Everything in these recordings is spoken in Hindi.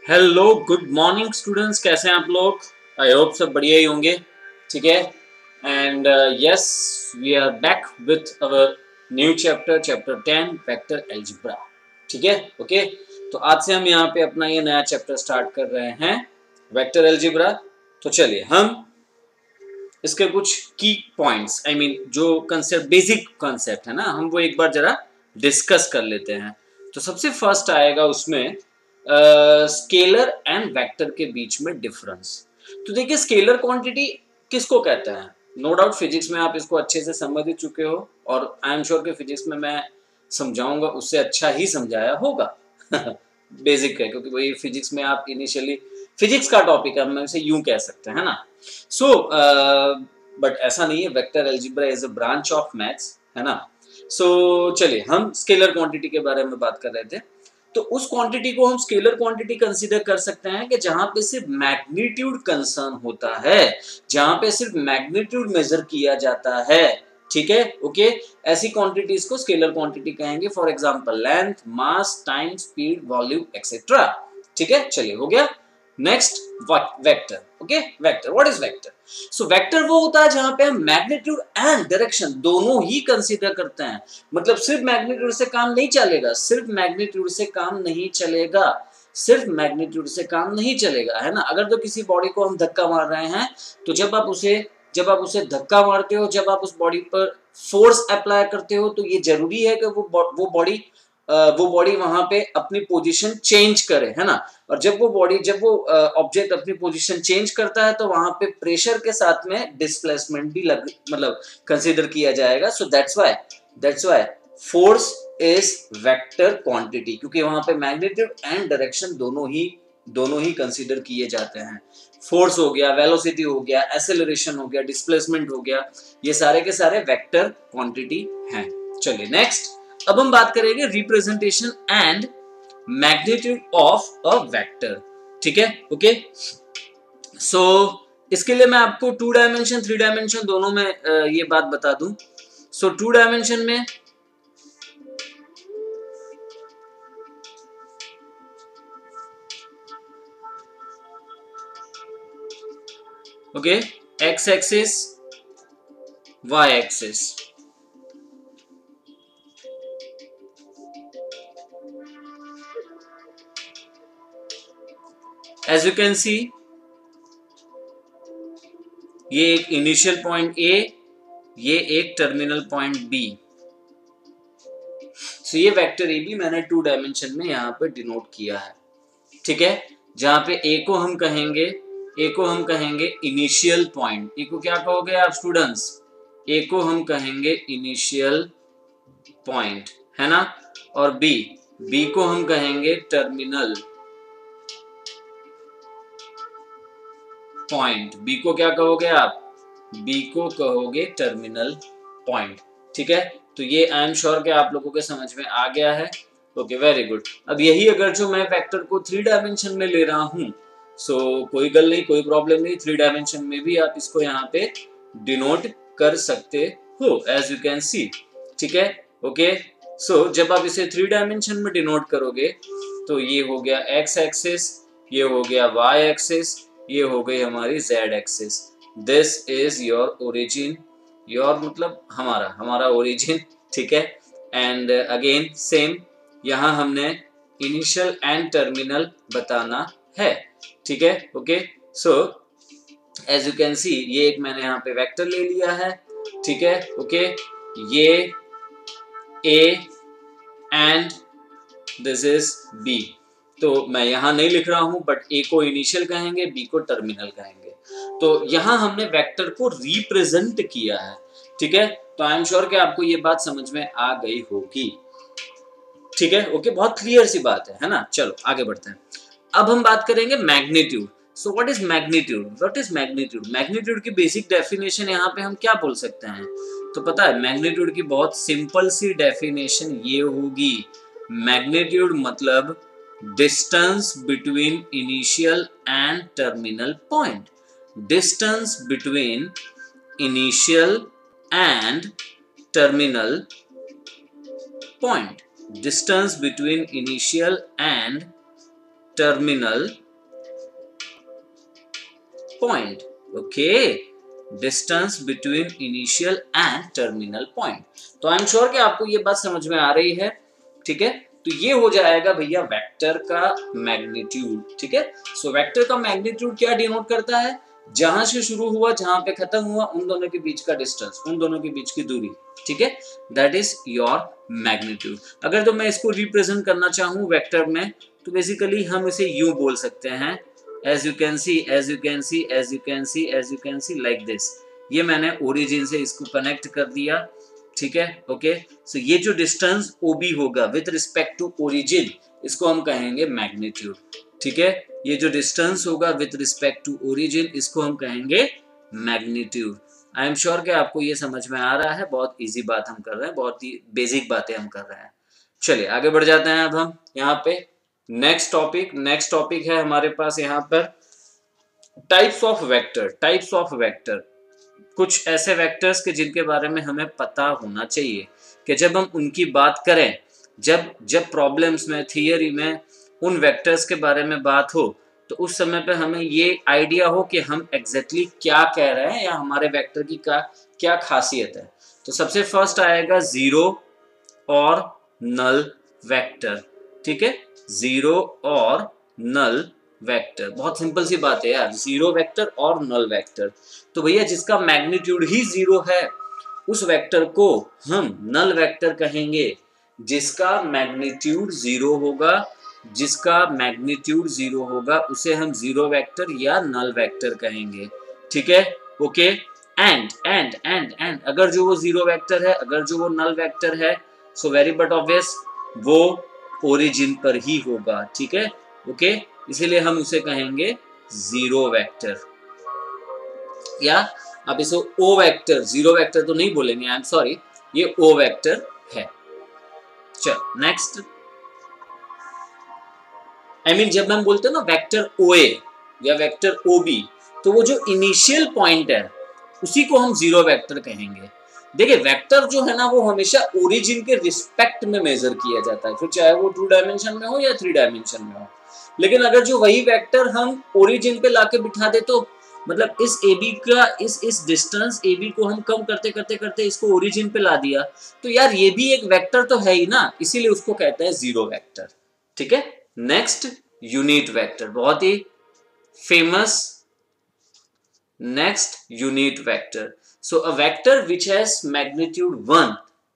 हेलो गुड मॉर्निंग स्टूडेंट्स, कैसे हैं आप लोग। आई होप सब बढ़िया ही होंगे। ठीक है। And yes, we are back with our new chapter, chapter 10 vector algebra. ठीक है। ओके। तो आज से हम यहाँ पे अपना ये नया चैप्टर स्टार्ट कर रहे हैं, वेक्टर अलजेब्रा। तो चलिए हम इसके कुछ की पॉइंट्स, आई मीन जो कंसेप्ट, बेसिक कंसेप्ट है ना, हम वो एक बार जरा डिस्कस कर लेते हैं। तो सबसे फर्स्ट आएगा उसमें स्केलर एंड वेक्टर के बीच में डिफरेंस। तो देखिए, स्केलर क्वांटिटी किसको कहते हैं। नो डाउट फिजिक्स में आप इसको अच्छे से समझ ही चुके हो, और आई एम श्योर कि फिजिक्स में मैं समझाऊंगा उससे अच्छा ही समझाया होगा। बेसिक है, क्योंकि वही फिजिक्स में आप इनिशियली फिजिक्स का टॉपिक है, हम इसे यूं कह सकते हैं ना। सो बट ऐसा नहीं है, vector algebra is a branch of maths, है ना। सो चलिए हम स्केलर क्वांटिटी के बारे में बात कर रहे थे। तो उस क्वांटिटी को हम स्केलर क्वांटिटी कंसीडर कर सकते हैं कि जहां पे सिर्फ मैग्नीट्यूड कंसर्न होता है, जहां पे सिर्फ मैग्नीट्यूड मेजर किया जाता है। ठीक है। ओके। ऐसी क्वांटिटीज को स्केलर क्वांटिटी कहेंगे। For example length, mass, time, speed, volume etcetera. ठीक है। चलिए हो गया। Next vector. Okay, vector, what is vector. So vector वो होता है जहां पे हम मैग्नीट्यूड एंड डायरेक्शन दोनों ही कंसीडर करते हैं। मतलब सिर्फ मैग्नीट्यूड से काम नहीं चलेगा, सिर्फ मैग्नीट्यूड से काम नहीं चलेगा, सिर्फ मैग्नीट्यूड से काम नहीं चलेगा, है ना। अगर तो किसी बॉडी को हम धक्का मार रहे हैं, तो जब आप उसे धक्का मारते हो, जब आप उस बॉडी पर फोर्स अप्लाई करते हो, तो ये जरूरी है कि वो बॉडी वहां पे अपनी पोजीशन चेंज करे, है ना। और जब वो ऑब्जेक्ट अपनी पोजीशन चेंज करता है, तो वहां पे प्रेशर के साथ में डिस्प्लेसमेंट भी मतलब कंसीडर किया जाएगा। सो that's why force is vector quantity, क्योंकि वहां पे मैग्नीट्यूड एंड डायरेक्शन दोनों ही कंसीडर किए जाते हैं। फोर्स हो गया, वेलोसिटी हो गया, एक्सेलरेशन हो गया, डिस्प्लेसमेंट हो गया, ये सारे के सारे वेक्टर क्वांटिटी हैं। चलिए नेक्स्ट, अब हम बात करेंगे representation and magnitude of a vector. ठीक है। ओके। सो इसके लिए मैं आपको 2 डायमेंशन 3 डायमेंशन दोनों में ये बात बता दूं। सो 2 डायमेंशन में okay, X axis, Y axis. As you can see, ये एक इनिशियल पॉइंट ए, ये एक टर्मिनल पॉइंट बी। सो ये वेक्टर ए बी मैंने 2 डायमेंशन में यहां पे डिनोट किया है। ठीक है। जहां पे ए को हम कहेंगे इनिशियल पॉइंट। ए को क्या कहोगे आप स्टूडेंट्स? ए को हम कहेंगे इनिशियल पॉइंट, है ना। और बी को हम कहेंगे टर्मिनल पॉइंट। बी को क्या कहोगे आप? बी को कहोगे टर्मिनल पॉइंट। ठीक है। तो ये आई एम श्योर कि आप लोगों के समझ में आ गया है। Okay, very good. अब यही अगर जो मैं वेक्टर को 3 डायमेंशन में ले रहा हूं, सो कोई गल नहीं, कोई प्रॉब्लम नहीं, 3 डायमेंशन में भी आप इसको यहाँ पे डिनोट कर सकते हो, एज यू कैन सी। ठीक है। ओके। सो जब आप इसे 3 डायमेंशन में डिनोट करोगे, तो ये हो गया एक्स एक्सिस, ये हो गया वाई एक्सिस, ये हो गई हमारी Z axis. This is your origin, your मतलब हमारा ओरिजिन। ठीक है। एंड अगेन सेम, यहां हमने इनिशियल एंड टर्मिनल बताना है। ठीक है। Okay. So as you can see, ये एक मैंने यहाँ पे वेक्टर ले लिया है। ठीक है। ओके। ये A and this is B. तो मैं यहां नहीं लिख रहा हूं, बट ए को इनिशियल कहेंगे, बी को टर्मिनल कहेंगे। तो यहां हमने वेक्टर को रिप्रेजेंट किया है। ठीक है। तो आई एम श्योर कि आपको ये बात समझ में आ गई होगी। ठीक है। ओके, बहुत क्लियर सी बात है ना। चलो आगे बढ़ते हैं। अब हम बात करेंगे magnitude. So what is magnitude? Magnitude की बेसिक डेफिनेशन यहाँ पे हम क्या बोल सकते हैं? तो पता है, मैग्नीट्यूड की बहुत सिंपल सी डेफिनेशन ये होगी। मैग्नीट्यूड मतलब distance between initial and terminal point. Distance between initial and terminal point. Distance between initial and terminal point. Okay, distance between initial and terminal point. तो आई एम श्योर कि आपको ये बात समझ में आ रही है। ठीक है, तो ये हो जाएगा भैया वेक्टर का मैग्नीट्यूड। ठीक है, सो वेक्टर का मैग्नीट्यूड क्या डिनोट करता है, जहां से शुरू हुआ जहां पे खत्म हुआ उन दोनों के बीच का डिस्टेंस, उन दोनों के बीच की दूरी। ठीक है, दैट इज योर मैग्नीट्यूड। अगर तो मैं इसको रिप्रेजेंट करना चाहूं वेक्टर में, तो बेसिकली हम इसे यूं बोल सकते हैं, as you can see, as you can see, as you can see, as you can see, like this। ये मैंने ओरिजिन से इसको कनेक्ट कर दिया। ठीक है, ओके, सो ये जो डिस्टेंस OB होगा विथ रिस्पेक्ट टू ओरिजिन, इसको हम कहेंगे मैग्नीट्यूड। ठीक है, ये जो डिस्टेंस होगा विथ रिस्पेक्ट टू ओरिजिन, इसको हम कहेंगे मैग्नीट्यूड। आई एम श्योर कि आपको ये समझ में आ रहा है। बहुत इजी बात हम कर रहे हैं, बहुत ही बेसिक बातें हम कर रहे हैं। चलिए आगे बढ़ जाते हैं। अब हम यहाँ पे नेक्स्ट टॉपिक है हमारे पास यहाँ पर types of vector. Types of vector, कुछ ऐसे वेक्टर्स के जिनके बारे में हमें पता होना चाहिए कि जब हम उनकी बात करें, जब प्रॉब्लम्स में, थियरी में उन वेक्टर्स के बारे में बात हो, तो उस समय पे हमें ये आइडिया हो कि हम एग्जैक्टली क्या कह रहे हैं या हमारे वेक्टर की क्या खासियत है। तो सबसे फर्स्ट आएगा जीरो और नल वेक्टर। ठीक है, जीरो और नल वेक्टर, बहुत सिंपल सी बात है यार, जीरो वेक्टर और नल वेक्टर। तो भैया जिसका मैग्नीट्यूड ही जीरो है उस वेक्टर को हम नल वेक्टर कहेंगे। जिसका मैग्नीट्यूड जीरो होगा, जिसका मैग्नीट्यूड जीरो होगा उसे हम जीरो वेक्टर या नल वेक्टर कहेंगे। ठीक है, ओके। एंड अगर जो वो जीरो वेक्टर है, अगर जो वो नल वेक्टर है, सो वेरी बट ऑब्वियस वो ओरिजिन पर ही होगा। ठीक है, ओके, इसीलिए हम उसे कहेंगे जीरो वेक्टर, या आप इसे ओ वेक्टर, जीरो वेक्टर तो नहीं बोलेंगे, आई एम सॉरी, ये ओ वेक्टर है। चल नेक्स्ट, जब हम बोलते हैं ना वेक्टर OA या वेक्टर OB, तो वो जो इनिशियल पॉइंट है उसी को हम जीरो वेक्टर कहेंगे। देखिए वेक्टर जो है ना वो हमेशा ओरिजिन के रिस्पेक्ट में मेजर किया जाता है, फिर चाहे वो 2 डायमेंशन में हो या 3 डायमेंशन में हो। लेकिन अगर जो वही वेक्टर हम ओरिजिन पे लाके बिठा दे, तो मतलब इस AB का इस डिस्टेंस AB को हम कम करते करते करते इसको ओरिजिन पे ला दिया, तो यार ये भी एक वेक्टर तो है ही ना, इसीलिए उसको कहते हैं जीरो वेक्टर। ठीक है, नेक्स्ट यूनिट वेक्टर, बहुत ही famous. Next unit vector, so a vector which has magnitude 1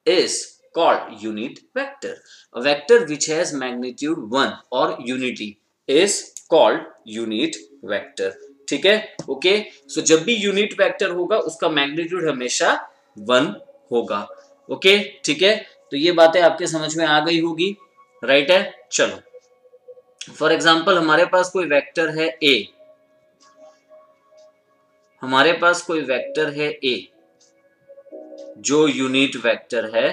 is called unit vector. A vector which has magnitude 1 or unity is called unit vector. ठीक है, ओके, सो जब भी यूनिट वेक्टर होगा उसका मैग्नीट्यूड हमेशा 1 होगा। ओके, ठीक है, तो ये बातें आपके समझ में आ गई होगी, राइट है। चलो फॉर एग्जांपल हमारे पास कोई वेक्टर है A, हमारे पास कोई वेक्टर है A जो यूनिट वेक्टर है,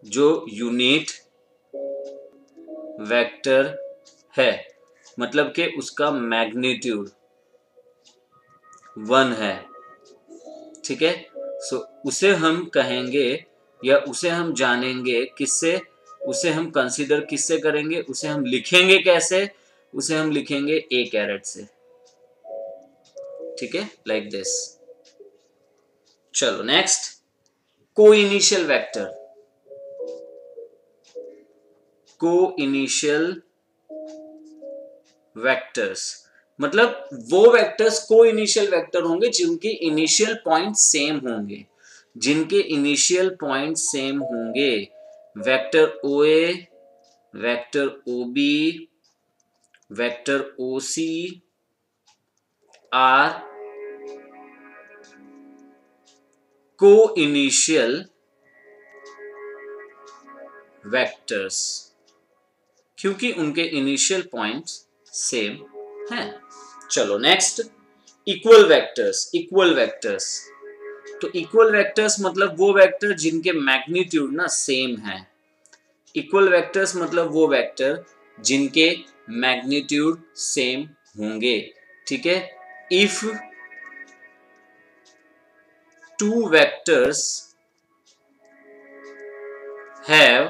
जो यूनिट वेक्टर है, मतलब कि उसका मैग्नीट्यूड 1 है। ठीक है, सो उसे हम कहेंगे या उसे हम जानेंगे किससे, उसे हम कंसीडर किससे करेंगे, उसे हम लिखेंगे कैसे, उसे हम लिखेंगे A कैरेट से। ठीक है, लाइक दिस। चलो नेक्स्ट, को इनिशियल वेक्टर। को इनिशियल वेक्टर्स मतलब वो वेक्टर्स को इनिशियल वेक्टर होंगे जिनके इनिशियल पॉइंट सेम होंगे, जिनके इनिशियल पॉइंट सेम होंगे। Vector OA, vector OB, vector OC are को इनिशियल वेक्टर्स, क्योंकि उनके इनिशियल पॉइंट्स सेम हैं। चलो next, equal vectors. Equal vectors, तो इक्वल वेक्टर्स मतलब वो वेक्टर जिनके मैग्नीट्यूड ना सेम है। इक्वल वेक्टर्स मतलब वो वेक्टर जिनके मैग्नीट्यूड सेम होंगे। ठीक है, if two vectors have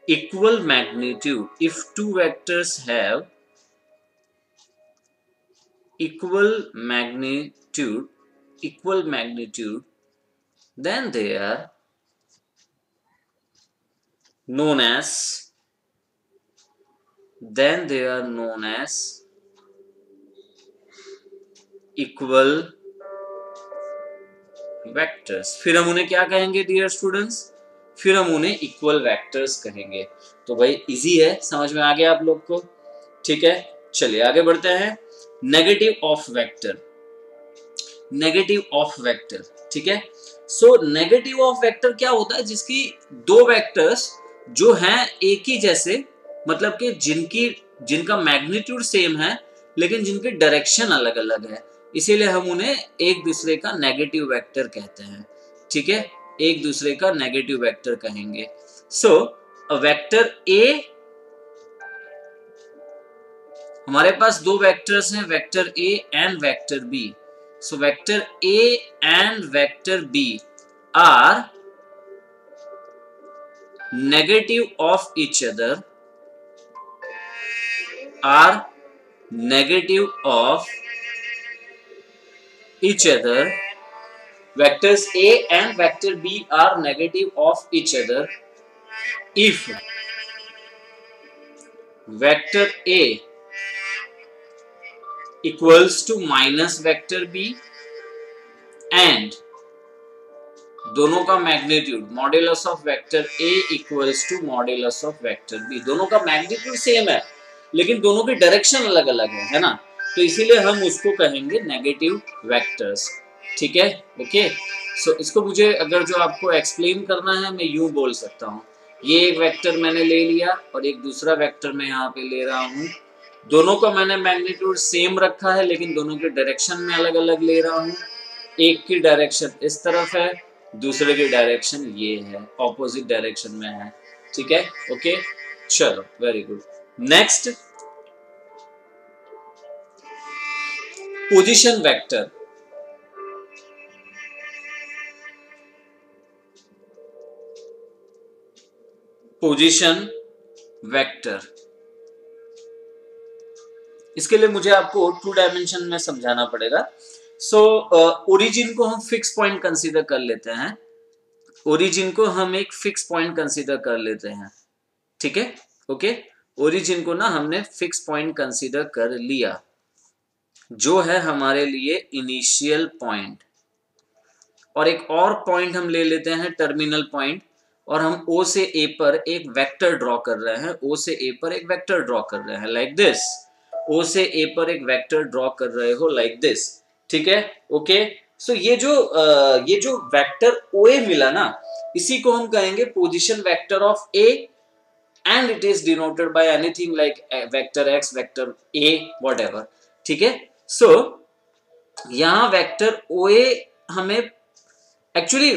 equal magnitude, if two vectors have equal magnitude, then they are known as equal vectors. फिर हम उन्हें क्या कहेंगे डियर स्टूडेंट्स? फिर हम उन्हें इक्वल वेक्टर्स कहेंगे। तो भाई इजी है, समझ में आ गया आप लोग को? ठीक है, चलिए आगे बढ़ते हैं। नेगेटिव ऑफ वेक्टर, ठीक है। सो नेगेटिव ऑफ वेक्टर क्या होता है? जिसकी दो वेक्टर्स जो हैं एक ही जैसे, मतलब कि जिनका मैग्नीट्यूड सेम है लेकिन जिनकी डायरेक्शन अलग अलग है, इसीलिए हम उन्हें एक दूसरे का नेगेटिव वेक्टर कहते हैं। ठीक है, एक दूसरे का नेगेटिव वेक्टर कहेंगे। सो अ वेक्टर ए, हमारे पास दो वेक्टर्स हैं, vector A and vector B. So vector A and vector B are negative of each other, vectors A and vector B are negative of each other if vector A equals to minus vector B and दोनों का magnitude modulus of vector A equals to modulus of vector B. दोनों का मैग्नीट्यूड सेम है लेकिन दोनों की डायरेक्शन अलग अलग है ना, तो इसीलिए हम उसको कहेंगे नेगेटिव वेक्टर्स। ठीक है, ओके। सो इसको मुझे अगर जो आपको एक्सप्लेन करना है, मैं यूं बोल सकता हूँ, ये एक वेक्टर मैंने ले लिया और एक दूसरा वेक्टर मैं यहाँ पे ले रहा हूँ, दोनों का मैंने मैग्नीट्यूड सेम रखा है लेकिन दोनों के डायरेक्शन में अलग अलग ले रहा हूँ। एक की डायरेक्शन इस तरफ है, दूसरे की डायरेक्शन ये है, ऑपोजिट डायरेक्शन में है। ठीक है, ओके, चलो very good. Next, position vector. इसके लिए मुझे आपको 2 डायमेंशन में समझाना पड़ेगा। सो ओरिजिन को हम फिक्स पॉइंट कंसीडर कर लेते हैं, ठीक है, ओके। ओरिजिन को ना हमने फिक्स पॉइंट कंसीडर कर लिया, जो है हमारे लिए इनिशियल पॉइंट, और एक और पॉइंट हम ले लेते हैं टर्मिनल पॉइंट, और हम O से A पर एक वेक्टर ड्रॉ कर रहे हैं, लाइक दिस। O से A पर एक वेक्टर ड्रॉ कर रहे हो लाइक दिस, ठीक है, ओके। सो ये जो वेक्टर OA मिला ना, इसी को हम कहेंगे position vector of A and it is denoted by anything like vector X, vector A, whatever. ठीक है, सो यहां वेक्टर OA हमें एक्चुअली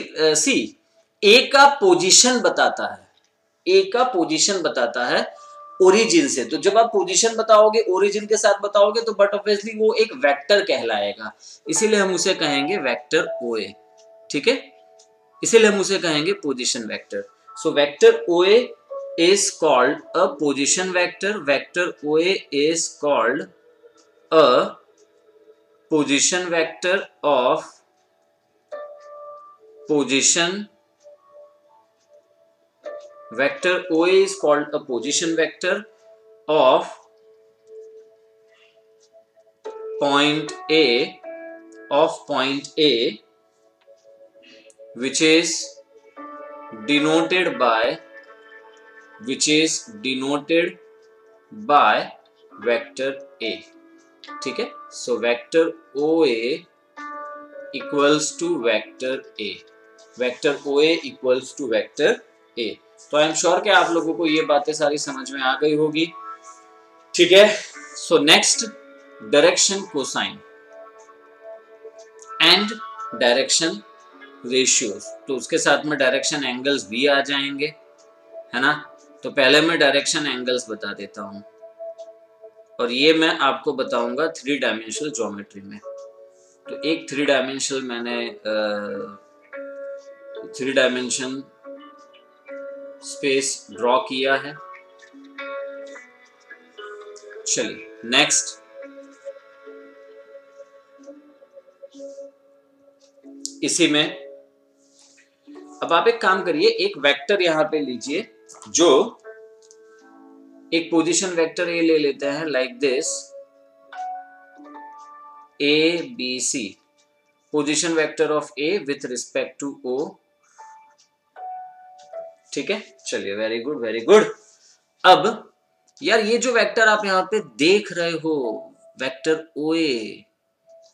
A का पोजीशन बताता है, ओरिजिन से। तो जब आप पोजीशन बताओगे ओरिजिन के साथ बताओगे तो बट ऑब्वियसली वो एक वेक्टर कहलाएगा, इसीलिए हम उसे कहेंगे वेक्टर OA। ठीक है, इसीलिए हम उसे कहेंगे position vector. So vector OA is called a position vector. Vector OA is called a position vector of position. Vector OA is called a position vector of point A, which is denoted by vector A। ठीक है, so vector OA equals to vector A, vector OA equals to vector A। तो आई एम श्योर कि आप लोगों को ये बातें सारी समझ में आ गई होगी। ठीक है, so next, direction cosine and direction ratios. तो उसके साथ में डायरेक्शन एंगल्स भी आ जाएंगे, है ना। तो पहले मैं डायरेक्शन एंगल्स बता देता हूं, और ये मैं आपको बताऊंगा 3 डायमेंशनल ज्योमेट्री में। तो एक 3 डायमेंशन स्पेस ड्रॉ किया है। चलिए नेक्स्ट, इसी में अब आप एक काम करिए, एक वेक्टर यहां पे लीजिए, जो एक पोजीशन वेक्टर ये ले लेते हैं like this, A B C, position vector of A with respect to O. ठीक है, चलिए वेरी गुड वेरी गुड। अब यार ये जो वेक्टर आप यहां पे देख रहे हो, वेक्टर ओ ए,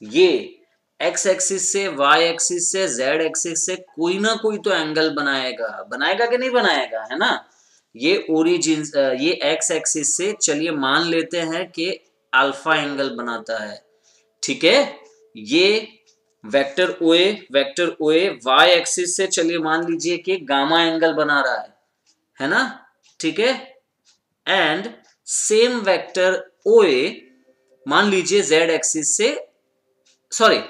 ये एक्स एक्सिस से, वाई एक्सिस से, जेड एक्सिस से कोई ना कोई तो एंगल बनाएगा, बनाएगा कि नहीं बनाएगा, है ना। ये ओरिजिन, ये एक्स एक्सिस से चलिए मान लेते हैं कि अल्फा एंगल बनाता है। ठीक है, ये वेक्टर ओ ए वाई एक्सिस से चलिए मान लीजिए कि गामा एंगल बना रहा है ना। ठीक है, एंड सेम वेक्टर ओ ए मान लीजिए जेड एक्सिस से, सॉरी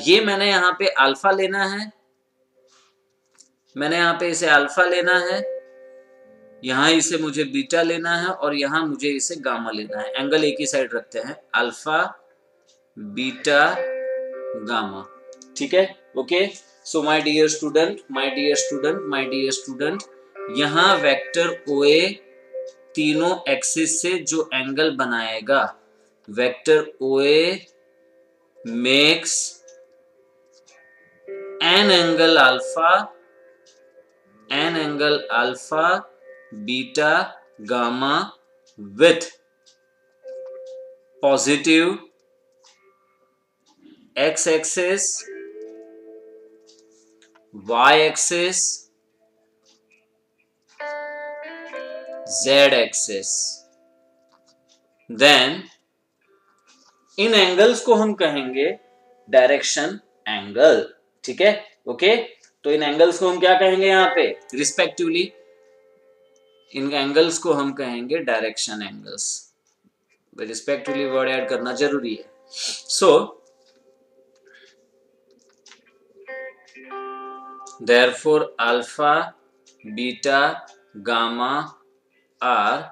ये मैंने यहां पे अल्फा लेना है, मैंने यहां पे इसे अल्फा लेना है, यहां इसे मुझे बीटा लेना है, और यहां मुझे इसे गामा लेना है। एंगल एक ही साइड रखते हैं, अल्फा बीटा गामा। ठीक है, okay. So my dear student, my dear student, my dear student, यहां वेक्टर ओ ए तीनों एक्सिस से जो एंगल बनाएगा, vector O A makes an angle alpha beta gamma with positive x axis, y axis, z axis। then in angles को हम कहेंगे डायरेक्शन एंगल। ठीक है, ओके। तो इन एंगल्स को हम क्या कहेंगे, यहां पे रिस्पेक्टिवली इन एंगल्स को हम कहेंगे direction angles. Respectively word add करना जरूरी है। So therefore alpha beta gamma are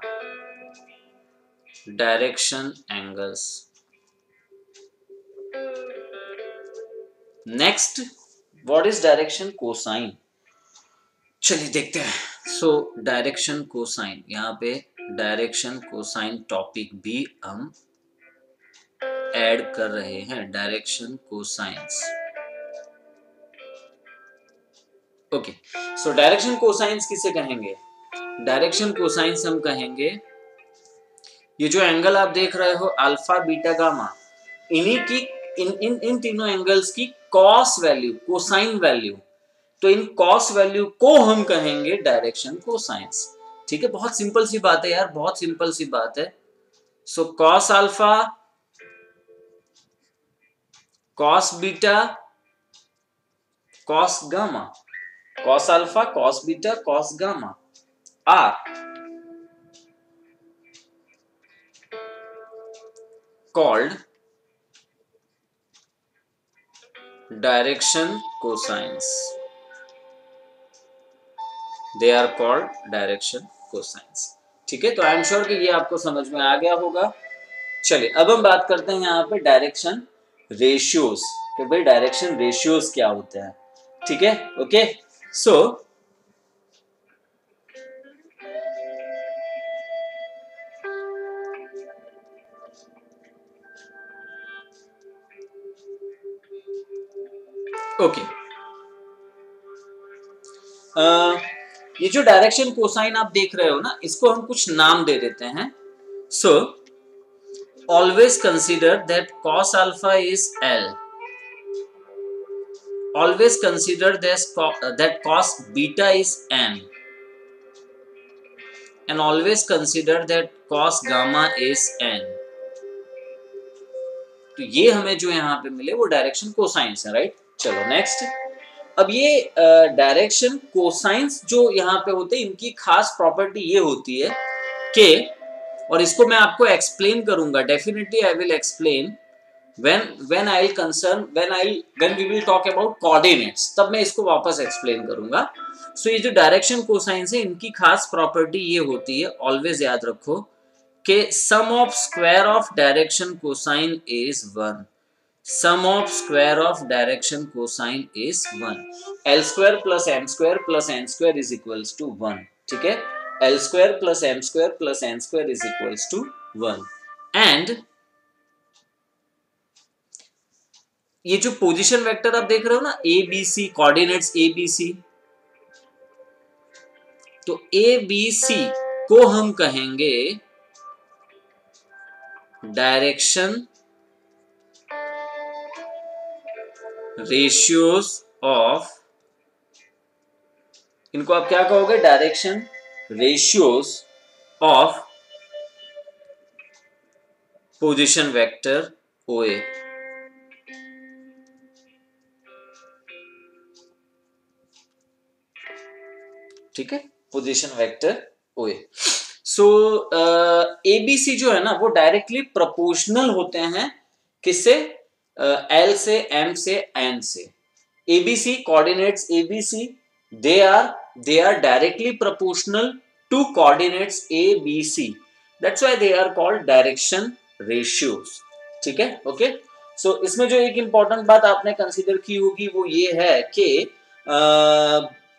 direction angles. Next, what is direction cosine? चलिए देखते हैं। सो डायरेक्शन कोसाइन, यहाँ पे डायरेक्शन कोसाइन टॉपिक भी हम ऐड कर रहे हैं, direction cosines. Okay, so direction cosines किसे कहेंगे? डायरेक्शन कोसाइंस हम कहेंगे ये जो एंगल आप देख रहे हो अल्फा बीटा गामा, इन्हीं की इन तीनों एंगल्स की कॉस वैल्यू, कोसाइन वैल्यू, तो इन कॉस वैल्यू को हम कहेंगे डायरेक्शन कोसाइंस। ठीक है, बहुत सिंपल सी बात है यार, बहुत सिंपल सी बात है। So cos alpha, cos beta, cos gamma, cos alpha, cos beta, cos gamma are called direction cosines. They are called direction cosines. ठीक है, तो आई एम श्योर कि ये आपको समझ में आ गया होगा। चलिए अब हम बात करते हैं यहाँ पे डायरेक्शन रेशियोज, कि भाई डायरेक्शन रेशियोज क्या होते हैं। ठीक है, ओके। सो ओके, ये जो डायरेक्शन कोसाइन आप देख रहे हो ना, इसको हम कुछ नाम दे देते हैं। सो always consider that cos alpha is L. Always consider that cos beta is N. And always consider that cos gamma is N. तो ये हमें जो यहाँ पे मिले वो डायरेक्शन कोसाइंस है, राइट। चलो नेक्स्ट, अब ये डायरेक्शन कोसाइंस जो यहाँ पे होते हैं, इनकी खास प्रॉपर्टी ये होती है कि, और इसको मैं आपको एक्सप्लेन करूंगा, definitely I will explain when we will talk about coordinates, तब मैं इसको वापस एक्सप्लेन करूंगा। सो ये जो डायरेक्शन कोसाइन है इनकी खास प्रॉपर्टी ये होती है, ऑलवेज याद रखो कि sum of square of direction cosine is 1, sum of square of direction cosine is 1, L square plus M square is equals to 1, ठीक है, L square plus M square is equals to 1। And ये जो पोजीशन वेक्टर आप देख रहे हो ना, A B C, coordinates A B C, तो ए बी सी को हम कहेंगे डायरेक्शन रेशियोज ऑफ, इनको आप क्या कहोगे, direction ratios of position vector OA। ठीक है, पोजीशन वेक्टर OA। सो ABC जो है ना वो डायरेक्टली प्रोपोर्शनल होते हैं किससे, L से, M से, N से। ABC coordinates ABC they are directly proportional to coordinates ABC, that's why they are called direction ratios। ठीक है, ओके। सो इसमें जो एक इंपॉर्टेंट बात आपने कंसीडर की होगी वो ये है कि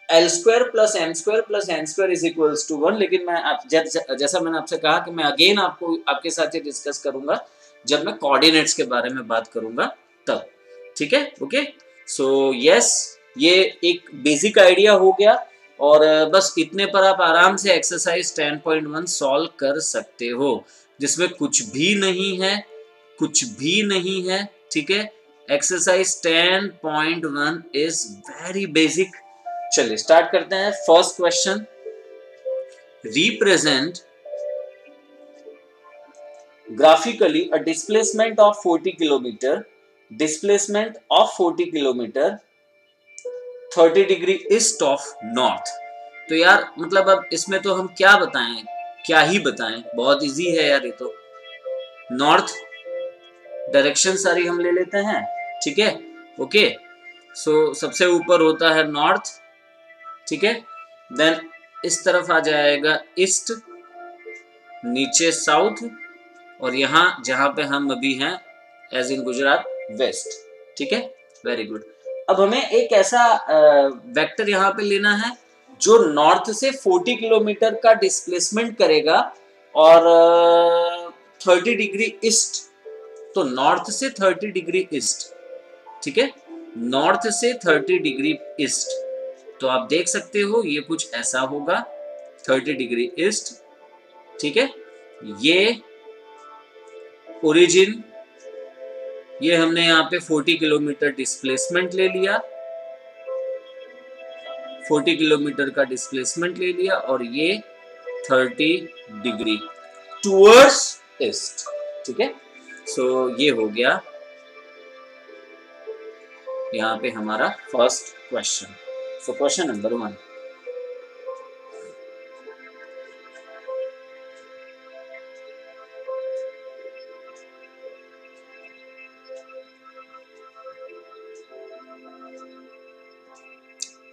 L square plus M square plus N square is equals to 1, लेकिन मैं जैसा मैंने आपसे कहा कि मैं अगेन आपको आपके साथ ये डिस्कस करूंगा जब मैं कोऑर्डिनेट्स के बारे में बात करूंगा तब। ठीक है, ओके। सो यस, ये एक बेसिक आइडिया हो गया और बस इतने पर आप आराम से एक्सरसाइज 10.1 सॉल्व कर सकते हो, जिसमें कुछ भी नहीं है, कुछ भी नहीं है। ठीक है, एक्सरसाइज 10.1 इज वेरी बेसिक। चलिए स्टार्ट करते हैं। First question, represent graphically a displacement of 40 kilometre, displacement of 40 kilometre 30 degree east of north. तो यार मतलब अब इसमें तो हम क्या बताएं, क्या ही बताएं, बहुत इजी है यार ये तो। नॉर्थ डायरेक्शन सारी हम ले लेते हैं, ठीक है, ओके। सो सबसे ऊपर होता है नॉर्थ, ठीक है, देन इस तरफ आ जाएगा ईस्ट, नीचे साउथ, और यहाँ जहां पे हम अभी हैं एज इन गुजरात वेस्ट। ठीक है, वेरी गुड। अब हमें एक ऐसा वेक्टर यहाँ पे लेना है जो नॉर्थ से 40 किलोमीटर का डिस्प्लेसमेंट करेगा और 30 डिग्री ईस्ट, तो नॉर्थ से 30 डिग्री ईस्ट, ठीक है, नॉर्थ से 30 डिग्री ईस्ट। तो आप देख सकते हो ये कुछ ऐसा होगा, 30 डिग्री ईस्ट, ठीक है। ये ओरिजिन, ये हमने यहाँ पे 40 किलोमीटर डिस्प्लेसमेंट ले लिया, 40 किलोमीटर का डिस्प्लेसमेंट ले लिया, और ये 30 डिग्री टुवर्ड्स ईस्ट। ठीक है, सो ये हो गया यहाँ पे हमारा first question. So question number 1,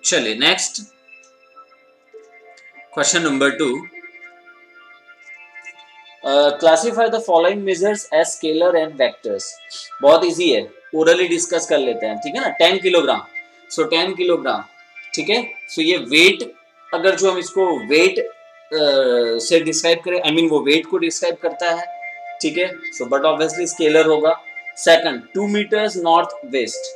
चलिए next question number 2, classify the following measures as scalar and vectors. बहुत इजी है, ओरली डिस्कस कर लेते हैं, ठीक है ना। 10 किलोग्राम, सो 10 किलोग्राम, ठीक है। सो ये वेट, अगर जो हम इसको वेट से डिस्क्राइब करें, आई मीन वो वेट को डिस्क्राइब करता है, ठीक है। सो बट ऑब्वियसली स्केलर होगा। Second, 2 metres north west,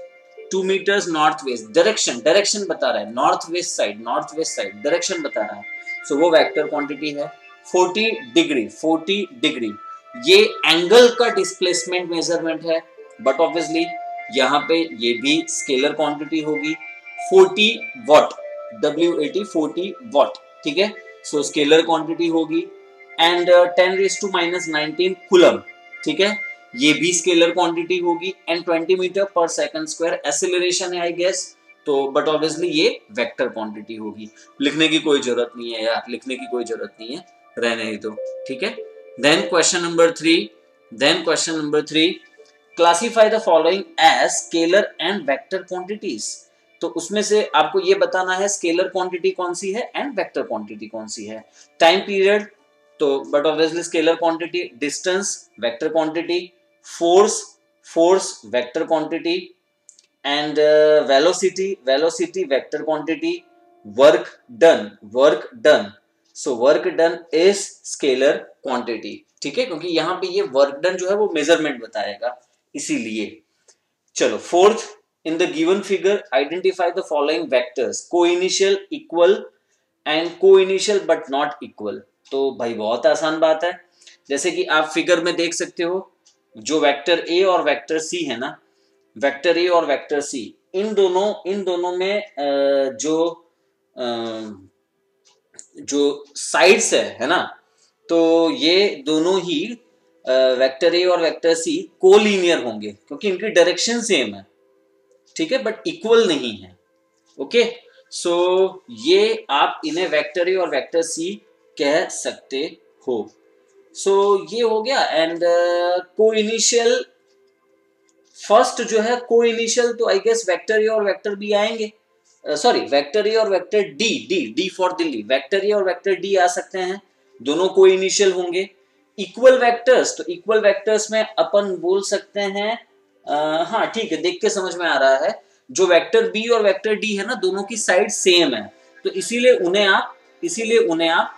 2 metres north west, direction बता रहा है, नॉर्थ वेस्ट साइड डायरेक्शन बता रहा है, सो वो वेक्टर क्वांटिटी है। 40 डिग्री ये एंगल का डिस्प्लेसमेंट मेजरमेंट है, बट ऑब्वियसली यहाँ पे ये भी स्केलर क्वांटिटी होगी। 40 वॉट, WAT 40 वॉट, ठीक है, सो स्केलर क्वांटिटी होगी। एंड 10⁻⁻19 कूलम, ठीक है, ये भी स्केलर क्वांटिटी होगी। एंड 20 मीटर पर सेकंड स्क्वायर एक्सेलरेशन है आई गेस, तो बट ऑब्वियसली ये वेक्टर क्वांटिटी होगी। लिखने की कोई जरूरत नहीं है यार, लिखने की कोई जरूरत नहीं है, रहने ही दो, ठीक है। Then question number 3, classify the following as scalar and vector quantities. तो उसमें से आपको ये बताना है स्केलर क्वांटिटी कौन सी है एंड वेक्टर क्वांटिटी कौन सी है। टाइम पीरियड तो but obviously scalar quantity, distance vector quantity, force vector quantity and velocity vector quantity, work done so work done is scalar quantity. ठीक है, क्योंकि यहां पे ये वर्क डन जो है वो मेजरमेंट बताएगा इसीलिए। चलो fourth, in the given figure identify the following vectors coinitial, equal and coinitial but not equal. तो भाई बहुत आसान बात है, जैसे कि आप फिगर में देख सकते हो जो वेक्टर ए और वेक्टर सी है ना, वेक्टर ए और वेक्टर सी इन दोनों में जो साइड्स है ना, तो ये दोनों ही वेक्टर ए और वेक्टर सी कोलिनियर होंगे क्योंकि इनकी डायरेक्शन सेम है। ठीक है, बट इक्वल नहीं है। ओके, सो ये आप इन्हें वेक्टर ए और वेक्टर सी कह सकते हो। सो ये हो गया। एंड कोइनिशियल, फर्स्ट जो है कोइनिशियल तो आई गेस वेक्टर ए और वेक्टर बी आएंगे, सॉरी वेक्टर ए और vector D for Delhi, vector A और वेक्टर डी आ सकते हैं, दोनों कोइनिशियल होंगे। इक्वल वेक्टर्स, तो इक्वल वेक्टर्स में अपन बोल सकते हैं हाँ ठीक है, देख के समझ में आ रहा है, जो वेक्टर बी और वेक्टर डी है ना दोनों की साइड सेम है, तो इसीलिए उन्हें आप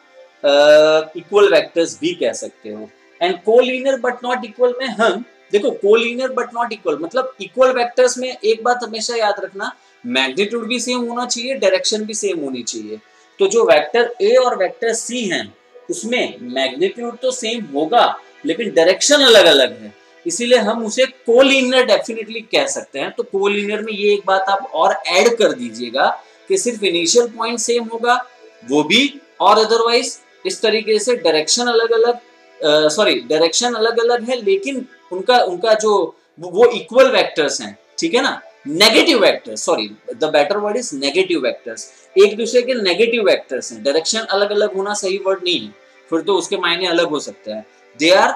इक्वल वेक्टर्स भी कह सकते हो। And collinear but not equal में हम देखो, कोलिनियर बट नॉट इक्वल मतलब इक्वल वेक्टर्स में एक बात हमेशा याद रखना, मैग्नीट्यूड भी सेम होना चाहिए, डायरेक्शन भी सेम होनी चाहिए। तो जो वेक्टर ए और वेक्टर सी हैं उसमें मैग्नीट्यूड तो सेम होगा लेकिन डायरेक्शन अलग अलग है, इसीलिए हम उसे कोलिनियर डेफिनेटली कह सकते हैं। तो कोलिनियर में ये एक बात आप और ऐड कर दीजिएगा कि सिर्फ इनिशियल पॉइंट सेम होगा वो भी, और अदरवाइज इस तरीके से डायरेक्शन अलग अलग, डायरेक्शन अलग अलग है लेकिन उनका जो वो इक्वल वेक्टर्स हैं। ठीक है ना, negative vectors, sorry the better word is negative vectors, एक दूसरे के नेगेटिव वेक्टर्स हैं। डायरेक्शन अलग अलग होना सही वर्ड नहीं है, फिर तो उसके मायने अलग हो सकते हैं। they are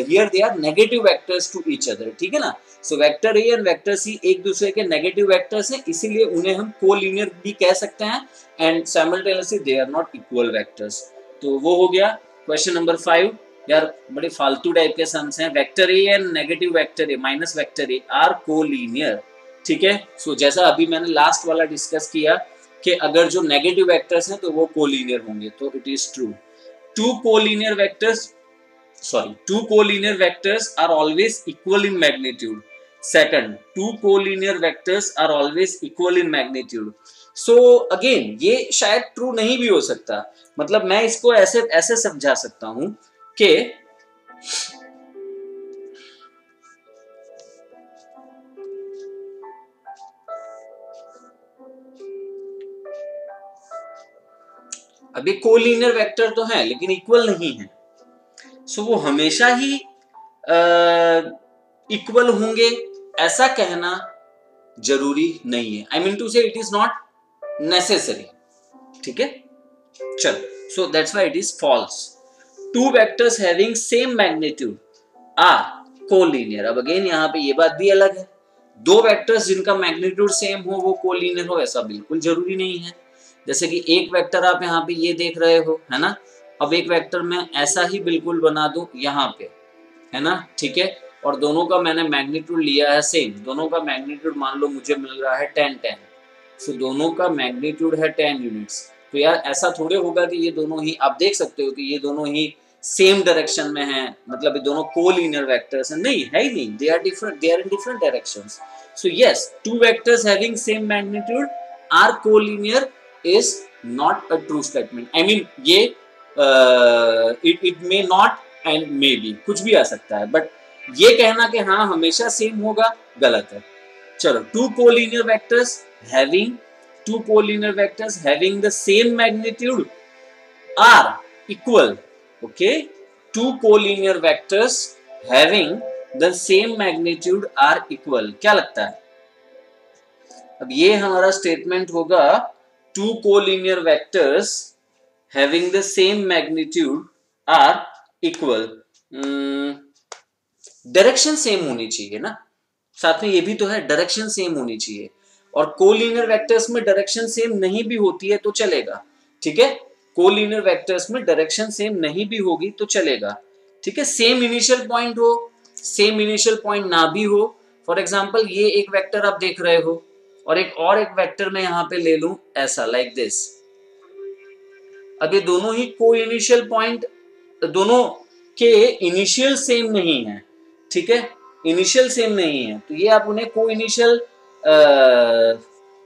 here they are negative vectors to each other। ठीक है ना, so vector A and vector C एक दूसरे के नेगेटिव वेक्टर्स हैं, इसीलिए उन्हें हम कोलिनियर भी कह सकते हैं and simultaneously they are not equal vectors. तो वो हो गया क्वेश्चन नंबर 5। यार बड़े फालतू टाइप के सम्स हैं, vector A and negative vector A minus vector A R collinear. ठीक है, सो जैसा अभी मैंने लास्ट वाला डिस्कस किया कि अगर जो नेगेटिव वेक्टर्स हैं तो वो कोलिनियर होंगे, तो it is true. two collinear vectors are always equal in magnitude। Second, two collinear vectors are always equal in magnitude। So again ये शायद ट्रू नहीं भी हो सकता, मतलब मैं इसको ऐसे समझा सकता हूं कि अभी कोलिनियर वेक्टर तो है लेकिन इक्वल नहीं है, सो वो हमेशा ही इक्वल होंगे ऐसा कहना जरूरी नहीं है। I mean to say it is not necessary. ठीक है, चल so that's why it is false. Two vectors having same magnitude are collinear. अब अगेन यहाँ पे ये बात भी अलग है, दो वेक्टर्स जिनका मैग्नीट्यूड सेम हो वो कोलिनियर हो ऐसा बिल्कुल जरूरी नहीं है। जैसे कि एक वेक्टर आप यहाँ पे ये देख रहे हो है ना, अब एक वेक्टर मैं ऐसा ही बिल्कुल बना दूं यहाँ पे है ना, ठीक है, और दोनों का मैंने मैग्नीट्यूड लिया है सेम, दोनों का मैग्नीट्यूड मान लो मुझे मिल रहा है 10 सो दोनों का मैग्नीट्यूड है 10 यूनिट्स। तो यार ऐसा थोड़े होगा कि ये दोनों ही, आप देख सकते हो कि ये दोनों ही सेम डायरेक्शन में हैं, मतलब ये दोनों कोलिनियर वेक्टर्स हैं, नहीं है ही नहीं, they are in different directions. So yes, two vectors having same magnitude are collinear is not a true statement। I mean ये it may not and may be कुछ भी आ सकता है, बट ये कहना कि हाँ हमेशा सेम होगा गलत है। चलो, two collinear vectors having the same magnitude are equal। okay, two collinear vectors having the same magnitude are equal। क्या लगता है, अब ये हमारा स्टेटमेंट होगा two collinear vectors having the same magnitude are equal। Direction same होनी चाहिए ना, साथ में ये भी तो है डायरेक्शन सेम होनी चाहिए। और कोलिनियर वेक्टर्स में डायरेक्शन सेम नहीं भी होती है तो चलेगा, ठीक है। कोलिनियर वेक्टर्स में डायरेक्शन सेम नहीं भी होगी तो चलेगा, ठीक है। सेम इनिशियल पॉइंट हो, सेम इनिशियल पॉइंट ना भी हो। फॉर एग्जांपल ये एक वेक्टर आप देख रहे हो और एक वेक्टर मैं यहां पे ले लूं ऐसा, लाइक दिस। अब ये दोनों ही को इनिशियल पॉइंट, दोनों के इनिशियल सेम नहीं है, ठीक है, इनिशियल सेम नहीं है, तो ये आप उन्हें को इनिशियल,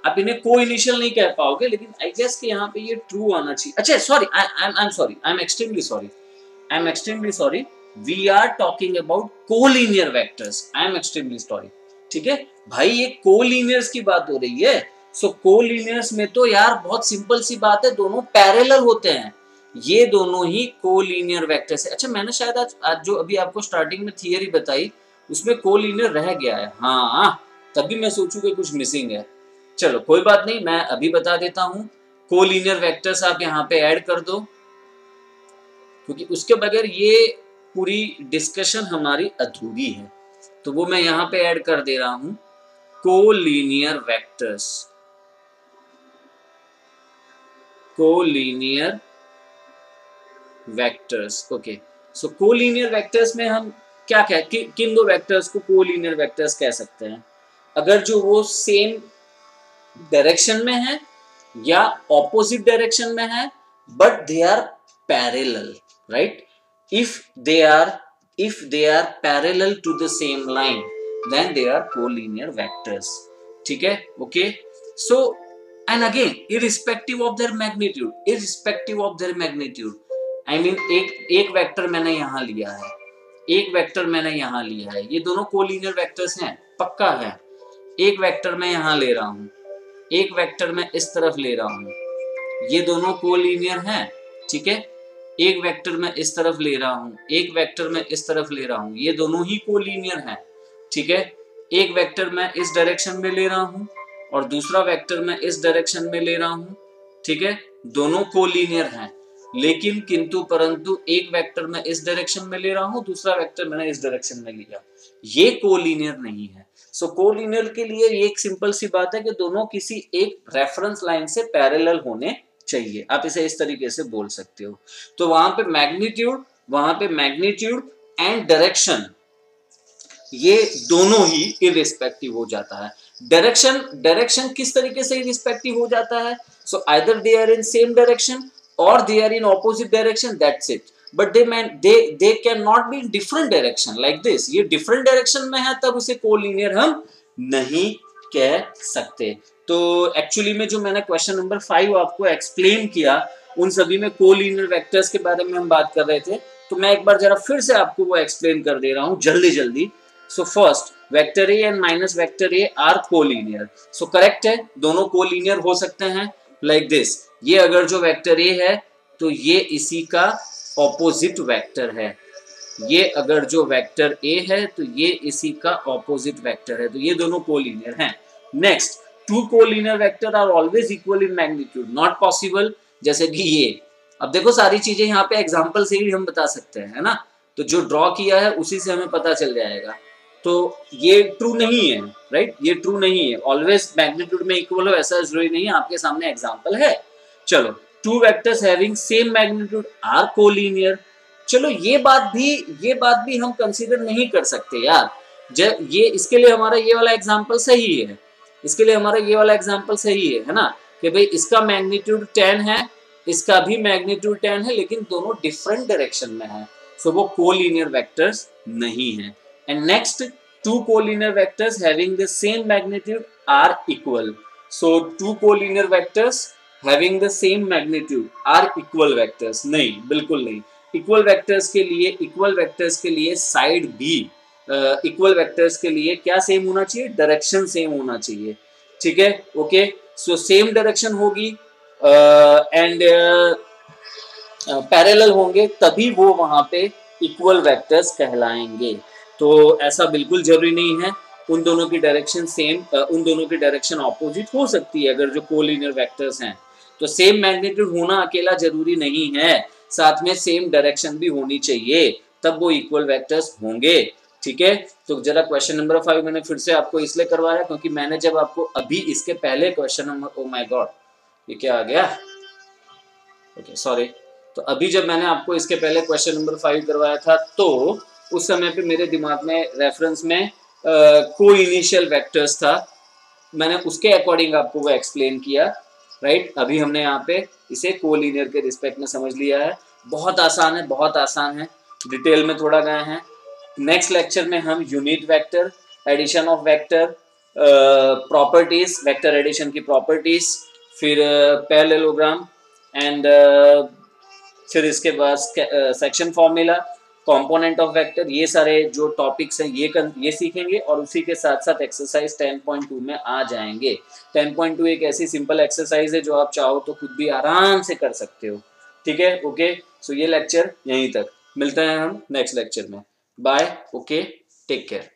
आप इन्हें को इनिशियल नहीं कह पाओगे, लेकिन आई गेस कि यहाँ पे ये ट्रू आना चाहिए। अच्छा sorry, I am sorry, I am extremely sorry, I am extremely sorry, we are talking about collinear vectors, I am extremely sorry, ठीक है भाई, ये कोलिनियर्स की बात हो रही है। सो कोलिनियर्स में तो यार बहुत सिंपल सी बात है, दोनों पैरेलल होते हैं, ये दोनों ही कोलिनियर वेक्टर्स है। अच्छा मैंने शायद आज जो अभी आपको स्टार्टिंग में थियरी बताई उसमें कोलिनियर रह गया है, हाँ तभी मैं सोचूं कि कुछ मिसिंग है। चलो कोई बात नहीं, मैं अभी बता देता हूं, कोलिनियर वेक्टर्स आप यहाँ पे ऐड कर दो, क्योंकि उसके बगैर ये पूरी डिस्कशन हमारी अधूरी है, तो वो मैं यहाँ पे ऐड कर दे रहा हूं, collinear vectors, collinear vectors, okay. So collinear vectors में हम क्या किन दो वेक्टर्स को कोलिनियर वेक्टर्स कह सकते हैं? अगर जो वो सेम डायरेक्शन में है या ऑपोजिट डायरेक्शन में है, but they are parallel, right? If they are parallel to the same line, then they are collinear vectors, ठीक है, okay. So and again irrespective of their magnitude, irrespective of their magnitude, I mean एक वेक्टर मैंने यहां लिया है, एक वेक्टर मैंने यहां लिया है, ये दोनों कोलिनियर वेक्टर्स हैं, पक्का है। एक वेक्टर मैं यहां ले रहा हूं, एक वेक्टर मैं इस तरफ ले रहा हूं, ये दोनों कोलिनियर हैं, ठीक है। एक वेक्टर मैं इस तरफ ले रहा हूं, एक वेक्टर मैं इस तरफ ले रहा हूं, ये दोनों ही कोलिनियर हैं, ठीक है। एक वेक्टर मैं इस डायरेक्शन में ले रहा हूं और दूसरा वेक्टर मैं इस डायरेक्शन में ले रहा हूं, ठीक है, दोनों कोलिनियर हैं। लेकिन किंतु परंतु एक वेक्टर मैं इस डायरेक्शन में ले रहा हूं, दूसरा वेक्टर मैंने इस डायरेक्शन में लिया, ये कोलिनियर नहीं है। सो कोलिनियर के लिए ये एक सिंपल सी बात है कि दोनों किसी एक रेफरेंस लाइन से पैरेलल होने चाहिए, आप इसे इस तरीके से बोल सकते हो। तो वहां पे मैग्नीट्यूड एंड डायरेक्शन, ये दोनों ही इररिस्पेक्टिव हो जाता है। डायरेक्शन किस तरीके से इररिस्पेक्टिव हो जाता है? So either they are in same direction or they are in opposite direction, that's it, but they cannot be in different direction like this। ये different direction में है तब उसे कोलिनियर हम नहीं कह सकते। तो एक्चुअली में जो मैंने क्वेश्चन नंबर 5 आपको एक्सप्लेन किया, उन सभी में कोलिनियर वेक्टर्स के बारे में हम बात कर रहे थे, तो मैं एक बार जरा फिर से आपको वो एक्सप्लेन कर दे रहा हूँ जल्दी। So first, vector A and minus vector A R collinear. So correct है, दोनों कोलिनियर हो सकते हैं लाइक दिस। ये अगर जो वेक्टर ए है तो ये इसी का ऑपोजिट वेक्टर है, ये अगर जो वेक्टर ए है तो ये इसी का ऑपोजिट वेक्टर है, तो ये दोनों कोलिनियर हैं। Next, two collinear vector are always equal in magnitude, not possible, जैसे कि ये। अब देखो सारी चीजें यहाँ पे एग्जांपल से ही हम बता सकते हैं, है ना, तो जो ड्रॉ किया है उसी से हमें पता चल जाएगा। तो ये ट्रू नहीं है, राइट, ये ट्रू नहीं है, ऑलवेज मैग्नीट्यूड में इक्वल हो ऐसा जरूरी नहीं है, आपके सामने एग्जांपल है। चलो, two vectors having same magnitude are collinear. चलो ये बात भी हम कंसीडर नहीं कर सकते यार, जब ये इसके लिए हमारा ये वाला एग्जांपल सही है, इसके लिए हमारा ये वाला एग्जांपल सही है ना, कि भाई इसका मैग्नीट्यूड 10 है, इसका भी मैग्नीट्यूड 10 है, लेकिन दोनों डिफरेंट डायरेक्शन में है, सो वो कोलिनियर वेक्टर्स नहीं है। And next, two collinear vectors having the same magnitude are equal. So two collinear vectors having the same magnitude are equal vectors, नहीं, बिल्कुल नहीं। इक्वल वेक्टर्स के लिए साइड भी इक्वल वेक्टर्स के लिए क्या सेम होना चाहिए? डायरेक्शन सेम होना चाहिए, ठीक है, ओके। सो सेम डायरेक्शन होगी एंड पैरेलल होंगे, तभी वो वहां पे इक्वल वेक्टर्स कहलाएंगे। तो ऐसा बिल्कुल जरूरी नहीं है, उन दोनों की डायरेक्शन सेम, उन दोनों की डायरेक्शन ऑपोजिट हो सकती है अगर जो कोलिनियर वेक्टर्स हैं। तो सेम मैग्नीट्यूड होना अकेला जरूरी नहीं है, साथ में सेम डायरेक्शन भी होनी चाहिए, तब वो इक्वल वेक्टर्स होंगे, ठीक है। तो जरा क्वेश्चन नंबर 5 मैंने फिर से आपको इसलिए करवाया क्योंकि मैंने जब आपको अभी इसके पहले question number, oh my God ये क्या आ गया, ओके सॉरी, तो अभी जब मैंने आपको इसके पहले क्वेश्चन नंबर 5 करवाया था तो उस समय पे मेरे दिमाग में रेफरेंस में को इनिशियल वेक्टर्स था, मैंने उसके अकॉर्डिंग आपको वो एक्सप्लेन किया, राइट। अभी हमने यहाँ पे इसे कोलिनियर के रिस्पेक्ट में समझ लिया है, बहुत आसान है, बहुत आसान है, डिटेल में थोड़ा गए हैं। नेक्स्ट लेक्चर में हम unit vector, addition of vector, properties, vector addition की प्रॉपर्टीज, फिर पैरेललोग्राम एंड फिर इसके बाद section formula, component of vector, ये सारे जो टॉपिक्स हैं ये सीखेंगे और उसी के साथ साथ एक्सरसाइज 10.2 में आ जाएंगे। 10.2 एक ऐसी सिंपल एक्सरसाइज है जो आप चाहो तो खुद भी आराम से कर सकते हो, ठीक है। ओके, सो ये लेक्चर यहीं तक, मिलते हैं हम नेक्स्ट लेक्चर में, बाय, ओके, टेक केयर।